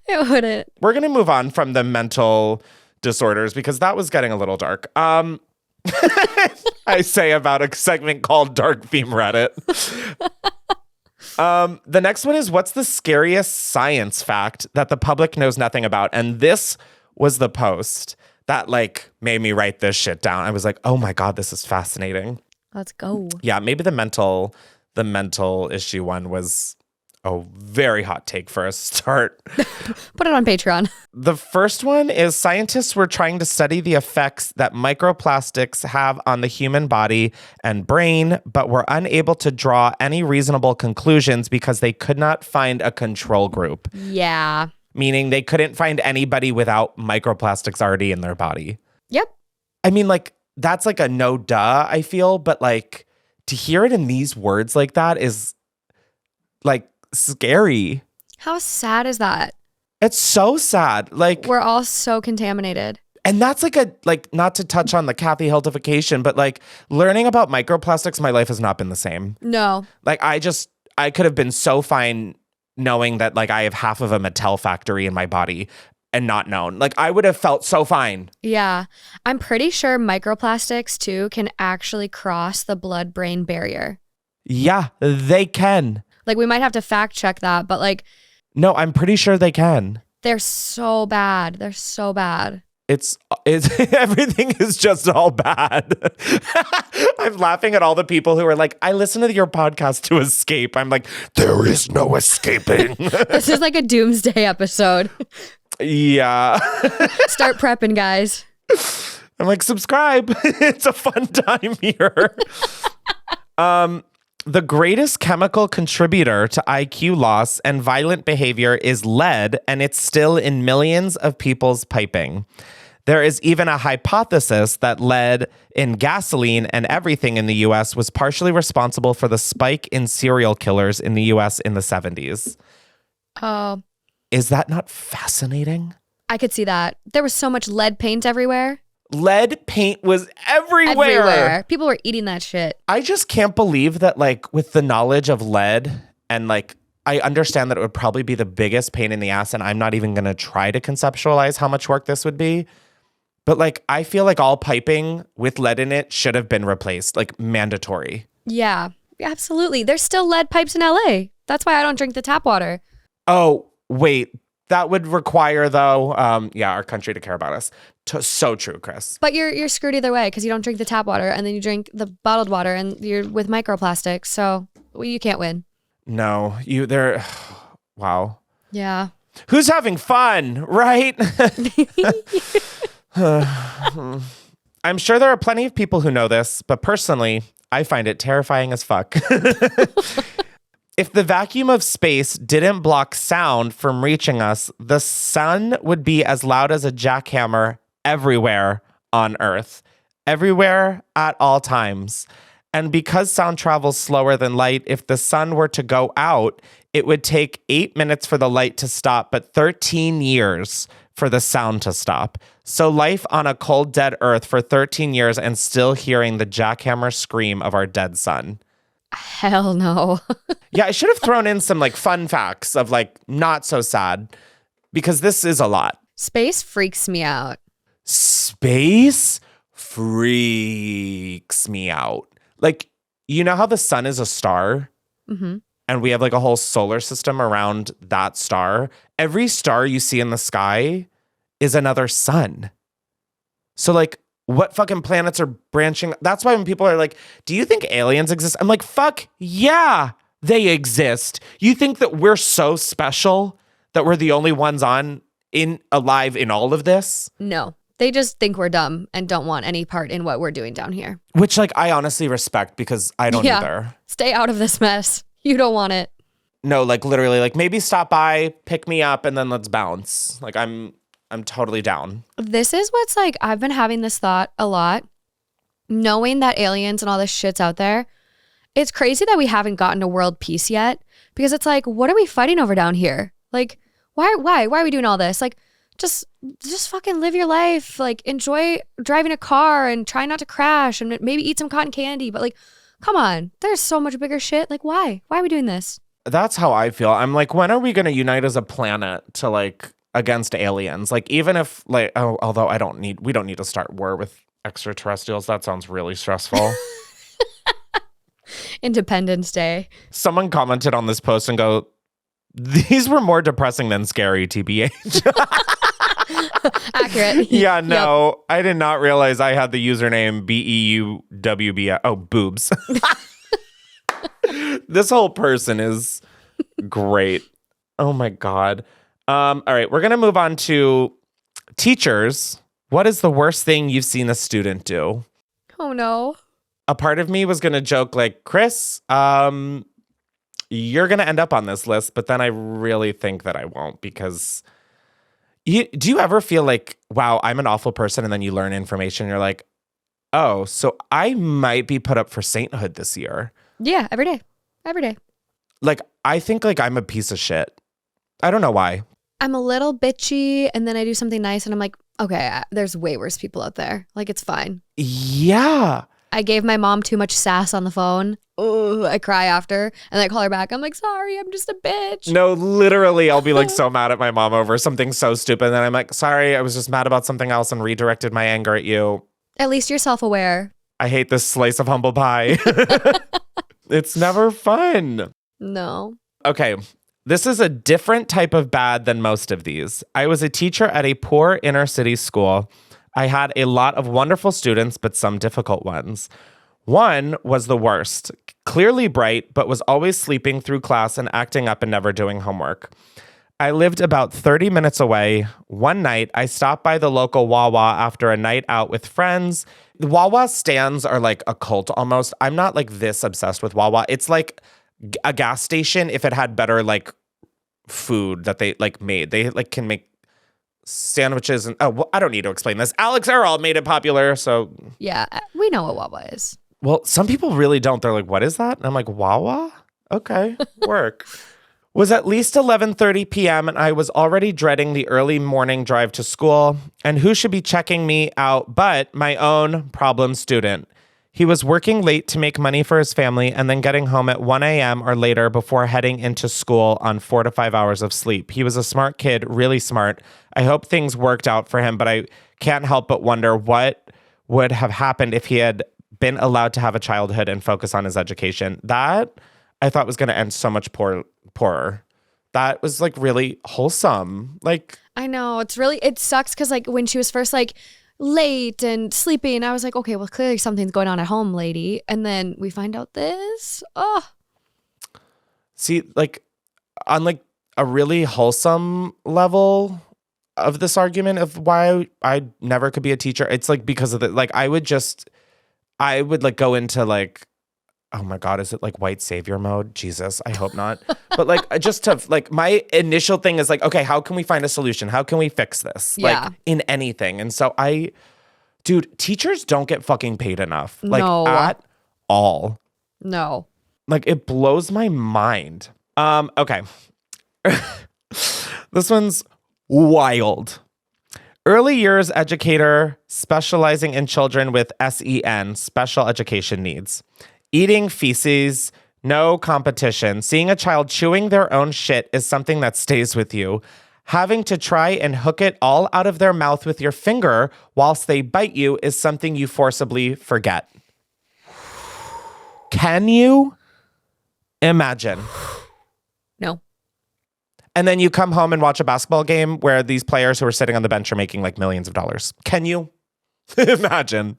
It wouldn't. We're going to move on from the mental disorders because that was getting a little dark. I say about a segment called Dark Theme Reddit. The next one is, what's the scariest science fact that the public knows nothing about? And this was the post that like made me write this shit down. I was like, oh my God, this is fascinating. Let's go. Yeah, maybe the mental issue one was a very hot take for a start. Put it on Patreon. The first one is, scientists were trying to study the effects that microplastics have on the human body and brain, but were unable to draw any reasonable conclusions because they could not find a control group. Yeah. Meaning they couldn't find anybody without microplastics already in their body. Yep. I mean, like, that's like a no duh, I feel, but like to hear it in these words like that is like scary. How sad is that? It's so sad. Like, we're all so contaminated. And that's like not to touch on the Kathy Hiltification, but like learning about microplastics, my life has not been the same. No. Like I could have been so fine knowing that like I have half of a Mattel factory in my body and not known. Like I would have felt so fine. Yeah. I'm pretty sure microplastics too can actually cross the blood-brain barrier. Yeah, they can. Like we might have to fact check that, but like. No, I'm pretty sure they can. They're so bad. They're so bad. It's everything is just all bad. I'm laughing at all the people who are like, I listen to your podcast to escape. I'm like, there is no escaping. This is like a doomsday episode. Yeah. Start prepping, guys. I'm like, subscribe. It's a fun time here. The greatest chemical contributor to IQ loss and violent behavior is lead, and it's still in millions of people's piping. There is even a hypothesis that lead in gasoline and everything in the US was partially responsible for the spike in serial killers in the US in the 70s. Oh. Is that not fascinating? I could see that. There was so much lead paint everywhere. Lead paint was everywhere. People were eating that shit. I just can't believe that, like, with the knowledge of lead and, like, I understand that it would probably be the biggest pain in the ass, and I'm not even going to try to conceptualize how much work this would be. But, like, I feel like all piping with lead in it should have been replaced, like, mandatory. Yeah, absolutely. There's still lead pipes in LA. That's why I don't drink the tap water. Oh, wait. That would require, though, our country to care about us. So true, Chris. But you're screwed either way because you don't drink the tap water and then you drink the bottled water and you're with microplastics. So you can't win. No, wow. Yeah. Who's having fun, right? I'm sure there are plenty of people who know this, but personally, I find it terrifying as fuck. If the vacuum of space didn't block sound from reaching us, the sun would be as loud as a jackhammer everywhere on Earth, everywhere at all times. And because sound travels slower than light, if the sun were to go out, it would take 8 minutes for the light to stop, but 13 years for the sound to stop. So life on a cold, dead Earth for 13 years and still hearing the jackhammer scream of our dead sun. Hell no. Yeah, I should have thrown in some like fun facts of like not so sad because this is a lot. Space freaks me out. Space freaks me out. Like, you know how the sun is a star? Mm-hmm. And we have like a whole solar system around that star. Every star you see in the sky is another sun. So like, what fucking planets are branching? That's why when people are like, do you think aliens exist? I'm like, fuck yeah, they exist. You think that we're so special that we're the only ones alive in all of this? No, they just think we're dumb and don't want any part in what we're doing down here. Which like, I honestly respect because I don't either. Stay out of this mess. You don't want it. No, like literally like maybe stop by, pick me up and then let's bounce. Like I'm totally down. This is what's like, I've been having this thought a lot. Knowing that aliens and all this shit's out there, it's crazy that we haven't gotten to world peace yet. Because it's like, what are we fighting over down here? Like, why are we doing all this? Like, just fucking live your life. Like, enjoy driving a car and try not to crash and maybe eat some cotton candy. But like, come on, there's so much bigger shit. Like, why? Why are we doing this? That's how I feel. I'm like, when are we going to unite as a planet to like against aliens? Like, even if like, although we don't need to start war with extraterrestrials. That sounds really stressful. Independence Day. Someone commented on this post and go, these were more depressing than scary, TBH. Accurate. Yeah, no, yep. I did not realize I had the username BEUWB. Oh, boobs. This whole person is great. Oh my God. All right, we're going to move on to teachers. What is the worst thing you've seen a student do? Oh no. A part of me was going to joke like, Chris, you're going to end up on this list, but then I really think that I won't because do you ever feel like, wow, I'm an awful person, and then you learn information and you're like, oh, so I might be put up for sainthood this year. Yeah, every day. Every day. Like, I think like I'm a piece of shit. I don't know why. I'm a little bitchy and then I do something nice and I'm like, okay, there's way worse people out there. Like, it's fine. Yeah. I gave my mom too much sass on the phone. Oh, I cry after and I call her back. I'm like, sorry, I'm just a bitch. No, literally, I'll be like so mad at my mom over something so stupid. And then I'm like, sorry, I was just mad about something else and redirected my anger at you. At least you're self-aware. I hate this slice of humble pie. It's never fun. No. Okay. This is a different type of bad than most of these. I was a teacher at a poor inner city school. I had a lot of wonderful students, but some difficult ones. One was the worst, clearly bright, but was always sleeping through class and acting up and never doing homework. I lived about 30 minutes away. One night, I stopped by the local Wawa after a night out with friends. The Wawa stands are like a cult almost. I'm not like this obsessed with Wawa. It's like a gas station if it had better like food that they like made. They like can make sandwiches. And I don't need to explain this. Alex Errol made it popular. So Yeah, we know what Wawa is. well, some people really don't. They're like, what is that? And I'm like, Wawa? Okay, work. Was at least 11:30 p.m. and I was already dreading the early morning drive to school. And who should be checking me out but my own problem student? He was working late to make money for his family and then getting home at 1 a.m. or later before heading into school on 4 to 5 hours of sleep. He was a smart kid, really smart. I hope things worked out for him, but I can't help but wonder what would have happened if he had been allowed to have a childhood and focus on his education. That I thought was going to end so much poorer. That was like really wholesome. Like, I know, it sucks because like when she was first like late and sleeping, I was like, okay, well clearly something's going on at home, lady. And then we find out this. Oh, see, like on like a really wholesome level of this argument of why I never could be a teacher, it's like because of the like I would like go into like, oh my God, is it like white savior mode? Jesus, I hope not. But like, just to like, my initial thing is like, okay, how can we find a solution? How can we fix this? Yeah. Like in anything. And so dude, teachers don't get fucking paid enough. Like at all. no. Like it blows my mind. Okay. This one's wild. Early years educator specializing in children with SEN, special education needs. Eating feces, no competition. Seeing a child chewing their own shit is something that stays with you. Having to try and hook it all out of their mouth with your finger whilst they bite you is something you forcibly forget. Can you imagine? No. And then you come home and watch a basketball game where these players who are sitting on the bench are making like millions of dollars. Can you imagine?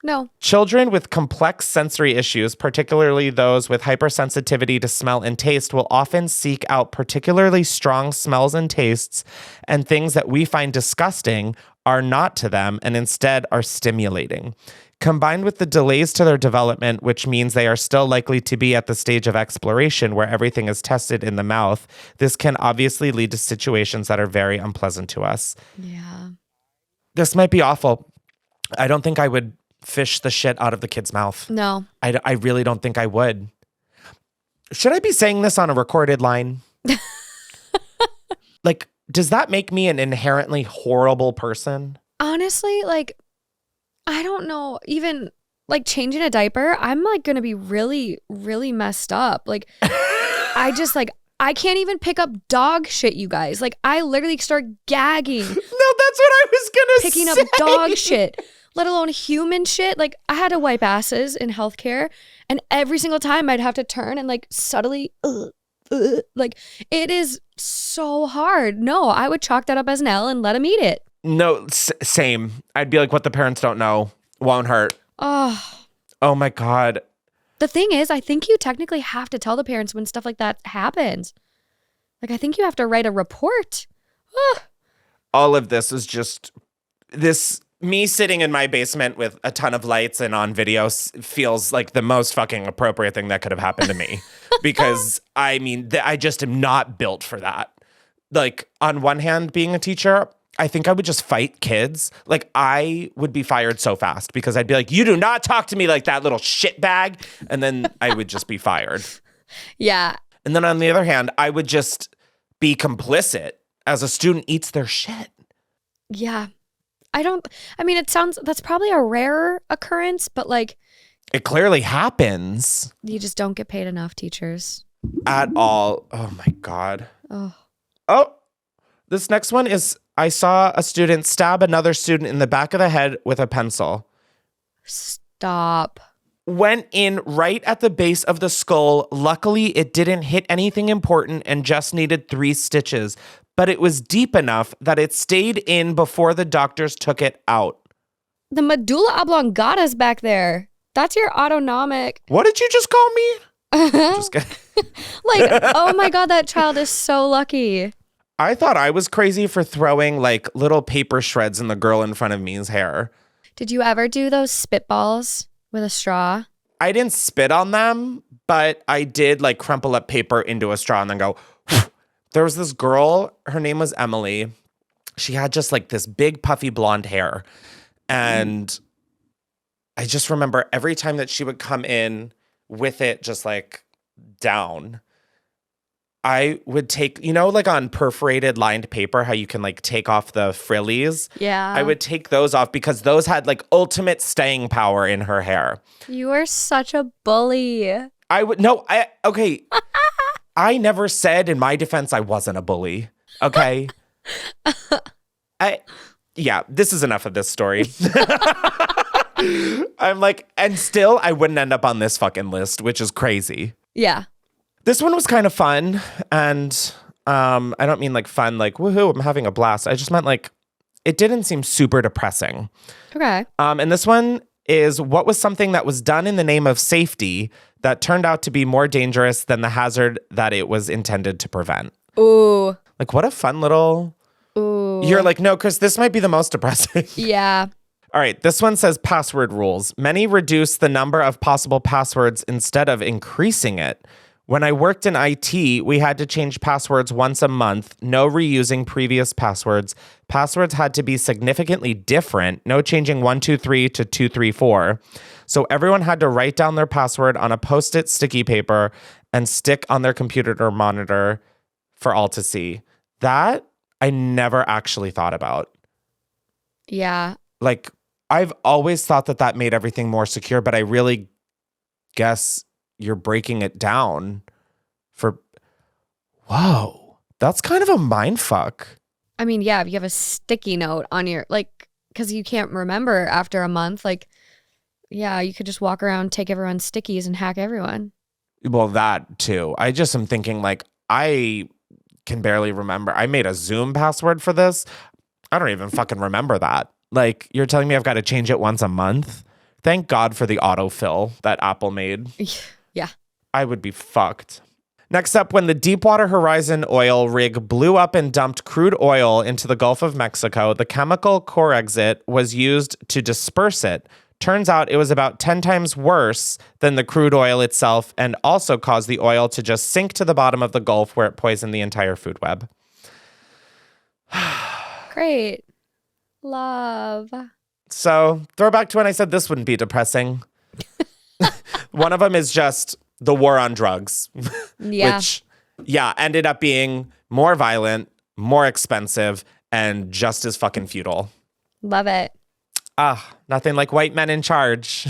No. Children with complex sensory issues, particularly those with hypersensitivity to smell and taste, will often seek out particularly strong smells and tastes, and things that we find disgusting are not to them and instead are stimulating. Combined with the delays to their development, which means they are still likely to be at the stage of exploration where everything is tested in the mouth, this can obviously lead to situations that are very unpleasant to us. Yeah. This might be awful. I don't think I would fish the shit out of the kid's mouth. No. I really don't think I would. Should I be saying this on a recorded line? Like, does that make me an inherently horrible person? Honestly, like, I don't know. Even like changing a diaper, I'm like going to be really, really messed up. Like, I can't even pick up dog shit, you guys. Like, I literally start gagging. No, that's what I was going to say. Picking up dog shit, let alone human shit. Like, I had to wipe asses in healthcare, and every single time I'd have to turn and like subtly, like, it is so hard. No, I would chalk that up as an L and let him eat it. No, same. I'd be like, what the parents don't know won't hurt. Oh my God. The thing is, I think you technically have to tell the parents when stuff like that happens. Like, I think you have to write a report. All of this is just me sitting in my basement with a ton of lights and on video feels like the most fucking appropriate thing that could have happened to me. Because I mean, I just am not built for that. Like, on one hand, being a teacher, I think I would just fight kids. Like, I would be fired so fast because I'd be like, you do not talk to me like that, little shit bag. And then I would just be fired. Yeah. And then on the other hand, I would just be complicit as a student eats their shit. Yeah. That's probably a rare occurrence, but like, it clearly happens. You just don't get paid enough, teachers. At all. Oh my God. Oh, this next one is, I saw a student stab another student in the back of the head with a pencil. stop. Went in right at the base of the skull. Luckily, it didn't hit anything important and just needed 3 stitches. But it was deep enough that it stayed in before the doctors took it out. The medulla oblongata's back there. That's your autonomic. What did you just call me? Just kidding. Like, oh my God, that child is so lucky. I thought I was crazy for throwing like little paper shreds in the girl in front of me's hair. Did you ever do those spitballs with a straw? I didn't spit on them, but I did like crumple up paper into a straw and then go there was this girl, her name was Emily. She had just like this big puffy blonde hair. And I just remember every time that she would come in with it just like down, I would take, like on perforated lined paper, how you can like take off the frillies. Yeah. I would take those off because those had like ultimate staying power in her hair. You are such a bully. Okay. I never said in my defense I wasn't a bully. Okay. This is enough of this story. I'm like, and still I wouldn't end up on this fucking list, which is crazy. Yeah. This one was kind of fun, and I don't mean like fun, like woohoo, I'm having a blast. I just meant like it didn't seem super depressing. Okay. And this one is, what was something that was done in the name of safety that turned out to be more dangerous than the hazard that it was intended to prevent? Ooh. Like, what a fun little... Ooh. You're like, no, Chris, this might be the most depressing. Yeah. All right, this one says password rules. Many reduce the number of possible passwords instead of increasing it. When I worked in IT, we had to change passwords once a month. No reusing previous passwords. Passwords had to be significantly different. No changing 123 to 234. So everyone had to write down their password on a Post-it sticky paper and stick on their computer or monitor for all to see. That I never actually thought about. Yeah. Like, I've always thought that made everything more secure, but I really guess you're breaking it down for... Whoa. That's kind of a mind fuck. I mean, yeah, if you have a sticky note on your, like, because you can't remember after a month, like, yeah, you could just walk around, take everyone's stickies and hack everyone. Well, that too. I just am thinking, like, I can barely remember. I made a Zoom password for this. I don't even fucking remember that. Like, you're telling me I've got to change it once a month? Thank God for the autofill that Apple made. Yeah. I would be fucked. Next up, when the Deepwater Horizon oil rig blew up and dumped crude oil into the Gulf of Mexico, the chemical core exit was used to disperse it. Turns out it was about 10 times worse than the crude oil itself, and also caused the oil to just sink to the bottom of the Gulf, where it poisoned the entire food web. Great. Love. So, throwback to when I said this wouldn't be depressing. One of them is just the war on drugs. Yeah. Which, ended up being more violent, more expensive, and just as fucking futile. Love it. Nothing like white men in charge.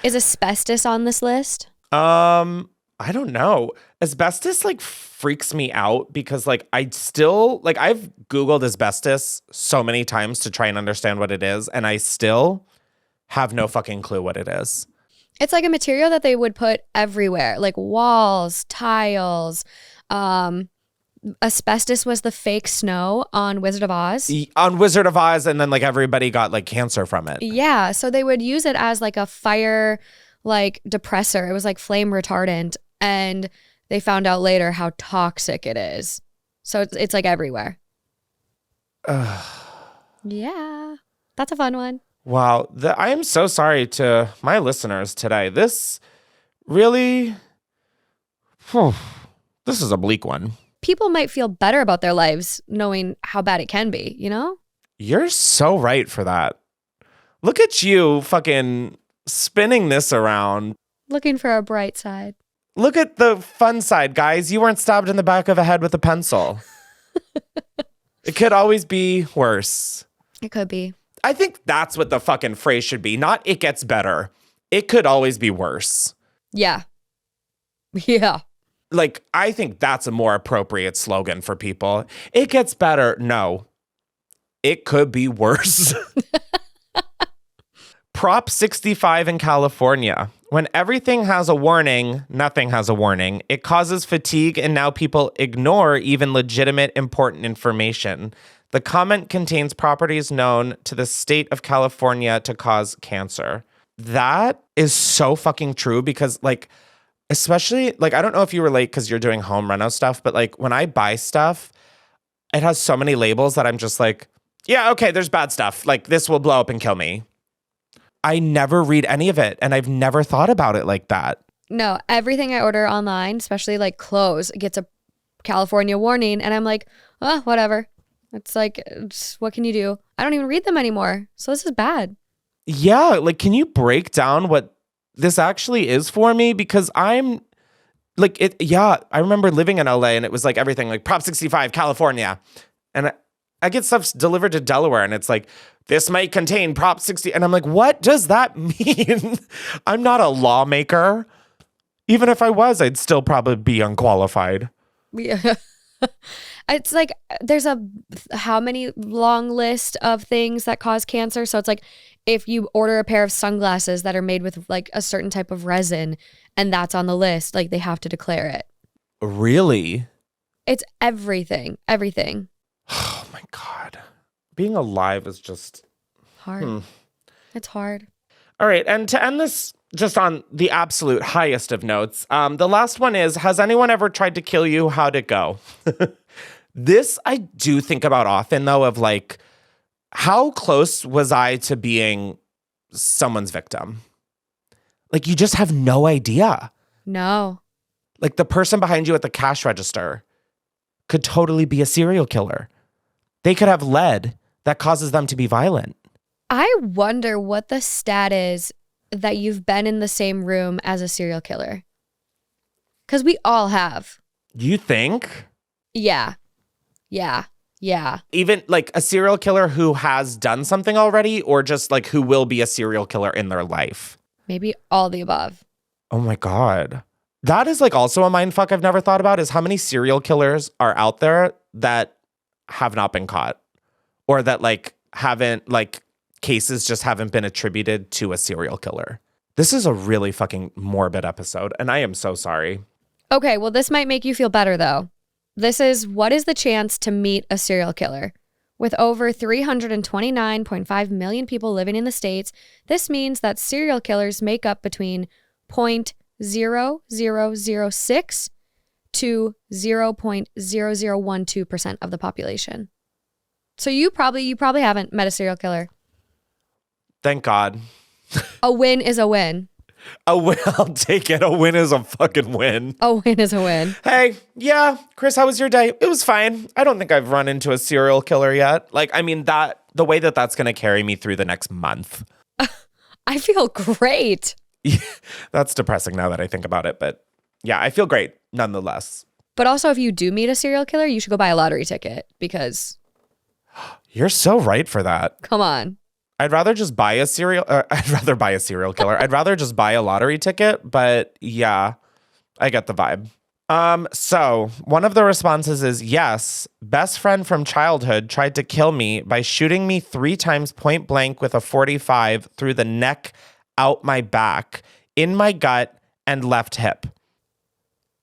Is asbestos on this list? I don't know. Asbestos like freaks me out because like I still like I've Googled asbestos so many times to try and understand what it is, and I still have no fucking clue what it is. It's like a material that they would put everywhere, like walls, tiles. Asbestos was the fake snow on Wizard of Oz. On Wizard of Oz, and then like everybody got like cancer from it. Yeah, so they would use it as like a fire like depressor. It was like flame retardant, and they found out later how toxic it is. So it's like everywhere. Yeah, that's a fun one. Wow, I am so sorry to my listeners today. This really, this is a bleak one. People might feel better about their lives knowing how bad it can be, you know? You're so right for that. Look at you fucking spinning this around. Looking for a bright side. Look at the fun side, guys. You weren't stabbed in the back of the head with a pencil. It could always be worse. It could be. I think that's what the fucking phrase should be. Not it gets better. It could always be worse. Yeah. Yeah. Like, I think that's a more appropriate slogan for people. It gets better. No, it could be worse. Prop 65 in California. When everything has a warning, nothing has a warning. It causes fatigue, and now people ignore even legitimate, important information. The comment contains properties known to the state of California to cause cancer. That is so fucking true because, like, especially, like, I don't know if you relate because you're doing home reno stuff, but, like, when I buy stuff, it has so many labels that I'm just like, yeah, okay, there's bad stuff. Like, this will blow up and kill me. I never read any of it, and I've never thought about it like that. No, everything I order online, especially like clothes, gets a California warning. And I'm like, oh, whatever. It's like, what can you do? I don't even read them anymore. So this is bad. Yeah. Like, can you break down what this actually is for me? Because I'm like, I remember living in LA and it was like everything like Prop 65, California. And I get stuff delivered to Delaware and it's like, this might contain Prop 60. And I'm like, what does that mean? I'm not a lawmaker. Even if I was, I'd still probably be unqualified. Yeah. It's like there's how many long list of things that cause cancer. So it's like if you order a pair of sunglasses that are made with like a certain type of resin and that's on the list, like they have to declare it. Really? It's everything. Oh my God. Being alive is just hard. It's hard. All right. And to end this just on the absolute highest of notes, the last one is, has anyone ever tried to kill you? How'd it go? This I do think about often, though, of like, how close was I to being someone's victim? Like, you just have no idea. No. Like, the person behind you at the cash register could totally be a serial killer. They could have lead that causes them to be violent. I wonder what the stat is that you've been in the same room as a serial killer. Because we all have. You think? Yeah. Even like a serial killer who has done something already, or just like who will be a serial killer in their life? Maybe all the above. Oh my God. That is like also a mindfuck I've never thought about, is how many serial killers are out there that have not been caught, or that like haven't, like cases just haven't been attributed to a serial killer. This is a really fucking morbid episode, and I am so sorry. Okay, well, this might make you feel better, though. This is, what is the chance to meet a serial killer? With over 329.5 million people living in the States, this means that serial killers make up between 0.0006 to 0.0012% of the population. So you probably haven't met a serial killer. Thank God. A win is a win. A win, I'll take it. A win is a fucking win. A win is a win. Hey, yeah, Chris, how was your day? It was fine. I don't think I've run into a serial killer yet. Like, I mean, the way that's going to carry me through the next month. I feel great. Yeah, that's depressing now that I think about it. But yeah, I feel great nonetheless. But also, if you do meet a serial killer, you should go buy a lottery ticket because... You're so right for that. Come on. I'd rather buy a serial killer. I'd rather just buy a lottery ticket. But yeah, I get the vibe. So one of the responses is, yes, best friend from childhood tried to kill me by shooting me 3 times point blank with a .45 through the neck, out my back, in my gut, and left hip.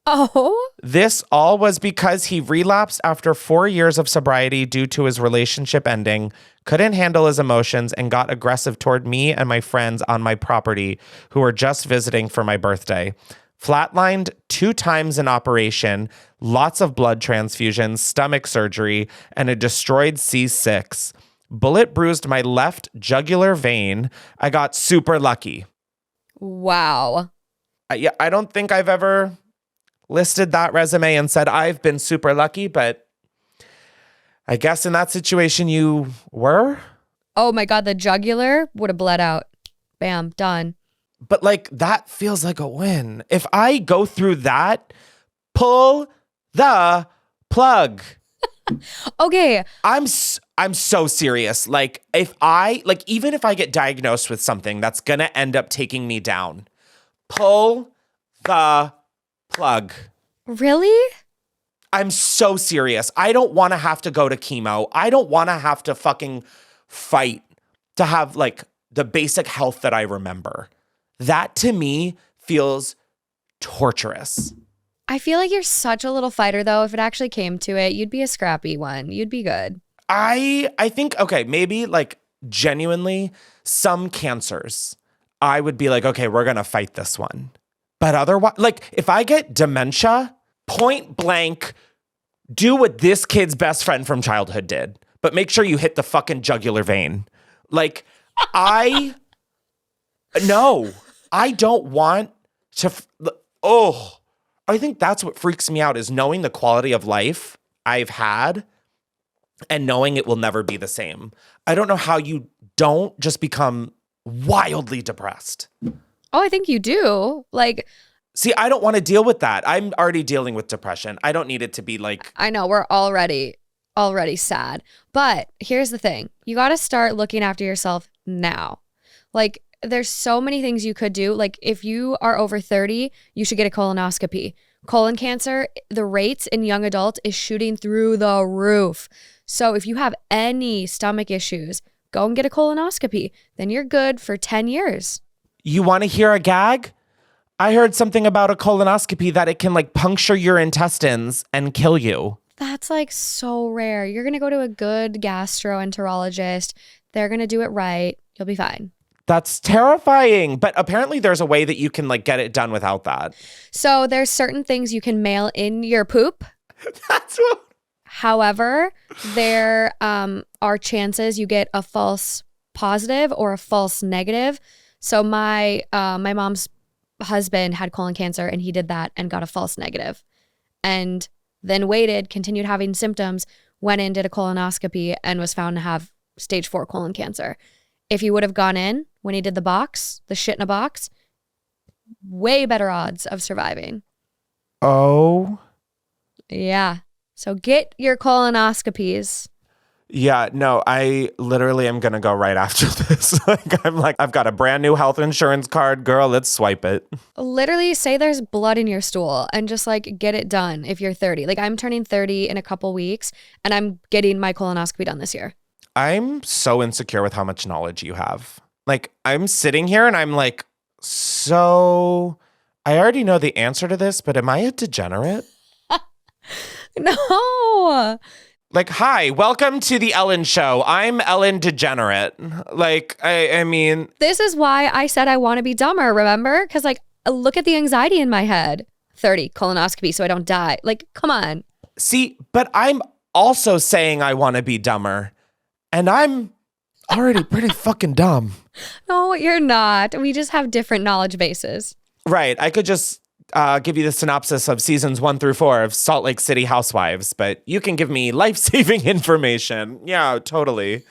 Oh. This all was because he relapsed after 4 years of sobriety due to his relationship ending, couldn't handle his emotions, and got aggressive toward me and my friends on my property who were just visiting for my birthday. Flatlined 2 times in operation, lots of blood transfusions, stomach surgery, and a destroyed C6. Bullet bruised my left jugular vein. I got super lucky. Wow. I don't think I've ever listed that resume and said I've been super lucky, but I guess in that situation you were. Oh my God, the jugular would have bled out. Bam, done. But like, that feels like a win. If I go through that, pull the plug. Okay. I'm so serious. Like, even if I get diagnosed with something that's gonna end up taking me down, pull the plug. Really? I'm so serious. I don't want to have to go to chemo. I don't want to have to fucking fight to have like the basic health that I remember. That to me feels torturous. I feel like you're such a little fighter, though. If it actually came to it, you'd be a scrappy one. You'd be good. I think, okay, maybe like genuinely some cancers, I would be like, okay, we're going to fight this one. But otherwise, like if I get dementia, point blank, do what this kid's best friend from childhood did, but make sure you hit the fucking jugular vein. Like no, I don't want to. I think that's what freaks me out is knowing the quality of life I've had and knowing it will never be the same. I don't know how you don't just become wildly depressed. Oh, I think you do. Like, see, I don't want to deal with that. I'm already dealing with depression. I don't need it to be like. I know we're already sad. But here's the thing. You got to start looking after yourself now. Like, there's so many things you could do. Like, if you are over 30, you should get a colonoscopy. Colon cancer, the rates in young adults is shooting through the roof. So if you have any stomach issues, go and get a colonoscopy. Then you're good for 10 years. You want to hear a gag? I heard something about a colonoscopy that it can like puncture your intestines and kill you. That's like so rare. You're going to go to a good gastroenterologist. They're going to do it right. You'll be fine. That's terrifying. But apparently there's a way that you can like get it done without that. So there's certain things you can mail in your poop. That's what. However, there are chances you get a false positive or a false negative. So my mom's husband had colon cancer and he did that and got a false negative. And then waited, continued having symptoms, went in, did a colonoscopy, and was found to have stage 4 colon cancer. If he would have gone in when he did the shit in a box, way better odds of surviving. Oh. Yeah. So get your colonoscopies. Yeah, no, I literally am going to go right after this. I've got a brand new health insurance card. Girl, let's swipe it. Literally say there's blood in your stool and just like get it done if you're 30. Like I'm turning 30 in a couple weeks and I'm getting my colonoscopy done this year. I'm so insecure with how much knowledge you have. Like I'm sitting here and I'm like, so I already know the answer to this, but am I a degenerate? No. Like, hi, welcome to the Ellen Show. I'm Ellen Degenerate. Like, I mean. This is why I said I want to be dumber, remember? Because, like, look at the anxiety in my head. 30, colonoscopy so I don't die. Like, come on. See, but I'm also saying I want to be dumber. And I'm already pretty fucking dumb. No, you're not. We just have different knowledge bases. Right. I could just give you the synopsis of seasons 1 through 4 of Salt Lake City Housewives, but you can give me life-saving information. Yeah, totally.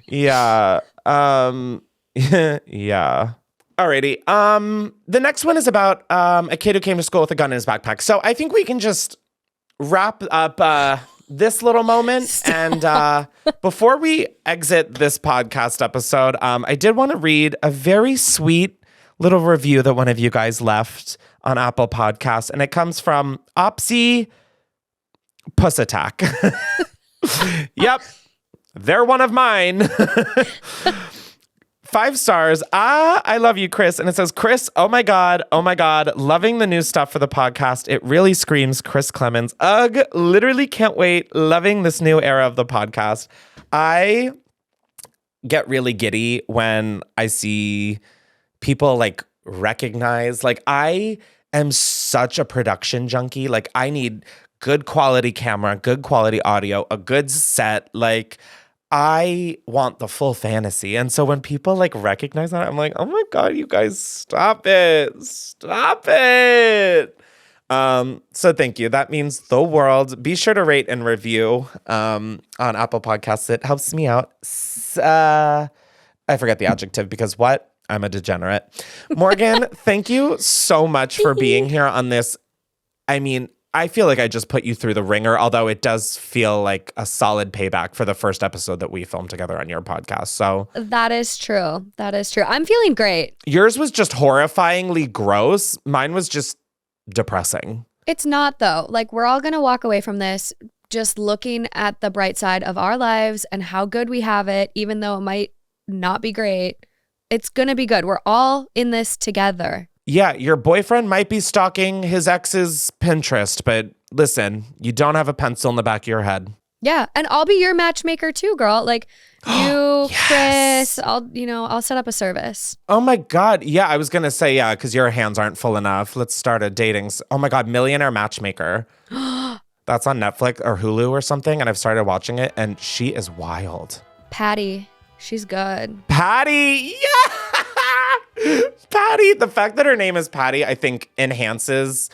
Yeah. Yeah. Alrighty. The next one is about a kid who came to school with a gun in his backpack. So I think we can just wrap up this little moment. Stop. And before we exit this podcast episode, I did want to read a very sweet little review that one of you guys left on Apple Podcasts, and it comes from Opsy Puss Attack. Yep, they're one of mine. 5 stars. I love you, Chris. And it says, Chris, oh my God, loving the new stuff for the podcast. It really screams Chris Klemens. Ugh, literally can't wait. Loving this new era of the podcast. I get really giddy when I see people like recognize, like I am such a production junkie. Like I need good quality camera, good quality audio, a good set. Like I want the full fantasy. And so when people like recognize that, I'm like, oh my God, you guys, stop it. Stop it. So thank you. That means the world. Be sure to rate and review on Apple Podcasts. It helps me out. I forget the adjective because what? I'm a degenerate. Morgan, thank you so much for being here on this. I mean, I feel like I just put you through the ringer, although it does feel like a solid payback for the first episode that we filmed together on your podcast. So that is true. That is true. I'm feeling great. Yours was just horrifyingly gross. Mine was just depressing. It's not though. Like we're all going to walk away from this just looking at the bright side of our lives and how good we have it, even though it might not be great. It's going to be good. We're all in this together. Yeah, your boyfriend might be stalking his ex's Pinterest, but listen, you don't have a pencil in the back of your head. Yeah, and I'll be your matchmaker too, girl. Like you, Yes. Chris, I'll set up a service. Oh my God. Yeah, I was going to say, yeah, because your hands aren't full enough. Let's start a dating. Oh my God, Millionaire Matchmaker. That's on Netflix or Hulu or something, and I've started watching it, and she is wild. Patty, she's good. Patty, yeah! Patty, the fact that her name is Patty, I think enhances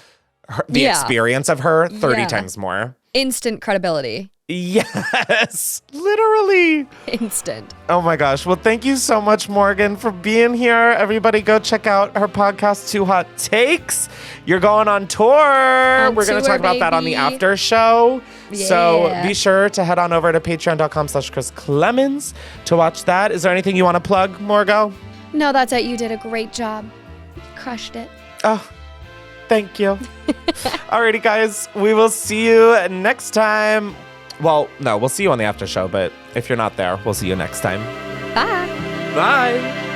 the experience of her 30 times more. Instant credibility. Yes, literally. Instant. Oh my gosh. Well, thank you so much, Morgan, for being here. Everybody go check out her podcast, Two Hot Takes. You're going on tour. We're going to talk about that on the after show. Yeah. So be sure to head on over to patreon.com/Chris Klemens to watch that. Is there anything you want to plug, Morgo? No, that's it. You did a great job. Crushed it. Oh, thank you. Alrighty, guys. We will see you next time. Well, no, we'll see you on the after show, but if you're not there, we'll see you next time. Bye. Bye.